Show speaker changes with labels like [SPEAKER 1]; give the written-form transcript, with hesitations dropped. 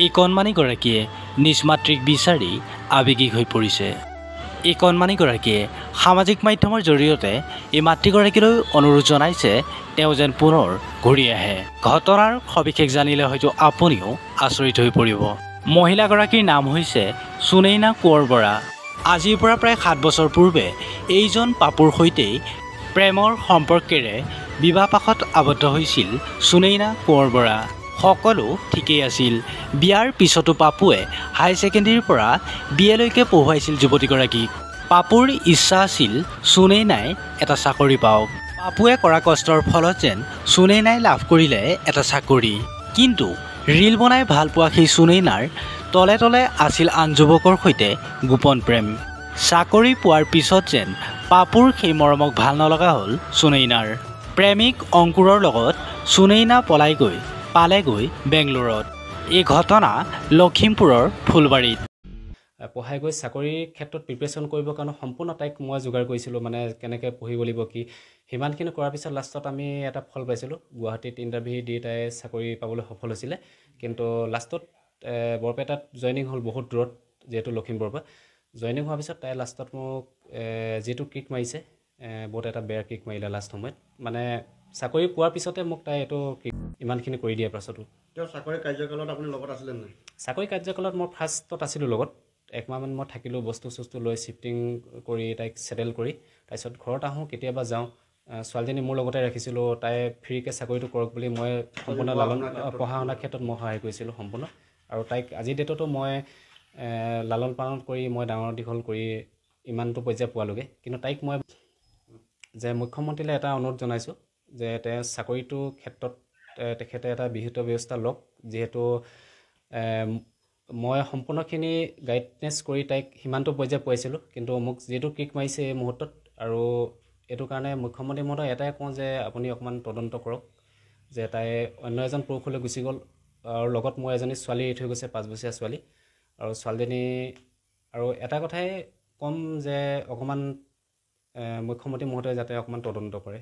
[SPEAKER 1] এই কণমানিগৰাকীয়ে নিজ মাতৃক বিচাৰি আৱেগিক হৈ পৰিছে। এই কণমানিগৰাকীয়ে সামাজিক মাধ্যমৰ জৰিয়তে এই মাতৃগৰাকীলৈ অনুৰোধ জনাইছে তেওঁ যেন পুনৰ ঘূৰি আহে। ঘটনাৰ সবিশেষ জানিলে হয়তো আপুনিও আচৰিত হৈ পৰিব। মহিলাগৰাকীৰ নাম হৈছে সুনয়না কোঁৱৰ বৰা। আজিৰ পৰা প্ৰায় 7 বছৰ পূৰ্বে এইজন পাপুৰ সৈতেই প্ৰেমৰ সম্পৰ্কেৰে বিবাহপাশত আবদ্ধ হৈছিল সুনয়না কোঁৱৰ বৰা। সকলো ঠিকেই আছিল। বিয়াৰ পিছতো পাপুৱে হাই ছেকেণ্ডেৰীৰ পৰা বিএলৈকে পঢ়ুৱাইছিল যুৱতীগৰাকীক। পাপুৰ ইচ্ছা আছিল সুনয়নাই এটা চাকৰি পাওক। পাপুৱে কৰা কষ্টৰ ফলত যেন সুনয়নাই লাভ কৰিলে এটা চাকৰি। কিন্তু ৰীল বনাই ভাল পোৱা সেই সুনয়নাৰ তলে তলে আছিল আন যুৱকৰ সৈতে গোপন প্ৰেম। চাকৰি পোৱাৰ পিছত যেন পাপুৰ সেই মৰমক ভাল নলগা হ'ল সুনয়নাৰ। প্ৰেমিক অংকুৰৰ লগত সুনয়না পালেগৈ বেংগলোৰত। এই ঘটনা লখিমপুৰৰ ফুলবাৰীত।
[SPEAKER 2] পঢ়াই গৈ চাকৰিৰ ক্ষেত্ৰত প্ৰিপেৰেশ্যন কৰিবৰ কাৰণে সম্পূৰ্ণ তাইক মই যোগাৰ কৰিছিলোঁ, মানে কেনেকৈ পঢ়িব লাগিব কি। সিমানখিনি কৰাৰ পিছত লাষ্টত আমি এটা ফল পাইছিলোঁ। গুৱাহাটীত ইণ্টাৰভিউ দি তাই চাকৰি পাবলৈ সফল হৈছিলে। কিন্তু লাষ্টত বৰপেটাত জইনিং হ'ল, বহুত দূৰত যিহেতু লখিমপুৰৰ পৰা। জইনিং হোৱাৰ পিছত তাই লাষ্টত মোক যিটো কিক মাৰিছে, বহুত এটা বেয়া কিক মাৰিলে লাষ্ট সময়ত। মানে চাকৰি পোৱাৰ পিছতে মোক তাই এইটো ইমানখিনি কৰি দিয়াৰ পাছতো।
[SPEAKER 3] তেওঁ চাকৰি কাৰ্যকালত আপুনি লগত আছিলে নাই?
[SPEAKER 2] চাকৰি কাৰ্যকালত মই ফাৰ্ষ্টত আছিলোঁ লগত। 1 মাহমান মই থাকিলোঁ, বস্তু লৈ শ্বিফটিং কৰি তাইক ছেটেল কৰি। তাৰপিছত ঘৰত আহোঁ, কেতিয়াবা যাওঁ। ছোৱালীজনী মোৰ লগতে ৰাখিছিলোঁ। তাই ফ্ৰীকৈ চাকৰিটো কৰক বুলি মই সম্পূৰ্ণ পঢ়া শুনাৰ ক্ষেত্ৰত মই সহায় কৰিছিলোঁ সম্পূৰ্ণ। আৰু তাইক আজিৰ ডেটতো মই লালন পালন কৰি মই ডাঙৰ দীঘল কৰি ইমানটো পৰ্যায় পোৱালোগৈ। কিন্তু তাইক মই যে মুখ্যমন্ত্ৰীলৈ এটা অনুৰোধ জনাইছোঁ যে তেওঁ চাকৰিটোৰ ক্ষেত্ৰত তেখেতে এটা বিহিত ব্যৱস্থা লওক। যিহেতু মই সম্পূৰ্ণখিনি গাইডনেছ কৰি তাইক সিমানটো পৰ্যায় পোৱাইছিলোঁ, কিন্তু মোক যিটো কিক মাৰিছে এই মুহূৰ্তত। আৰু এইটো কাৰণে মুখ্যমন্ত্ৰী মহোদয় এটাই কওঁ যে আপুনি অকণমান তদন্ত কৰক যে তাই অন্য এজন পুৰুষলৈ গুচি গ'ল। আৰু লগত মই এজনী ছোৱালী এৰি থৈ গৈছে, 5 বছৰীয়া ছোৱালী। আৰু ছোৱালীজনী আৰু এটা কথাই ক'ম যে অকণমান মুখ্যমন্ত্ৰী মহোদয়ে যাতে অকণমান তদন্ত কৰে।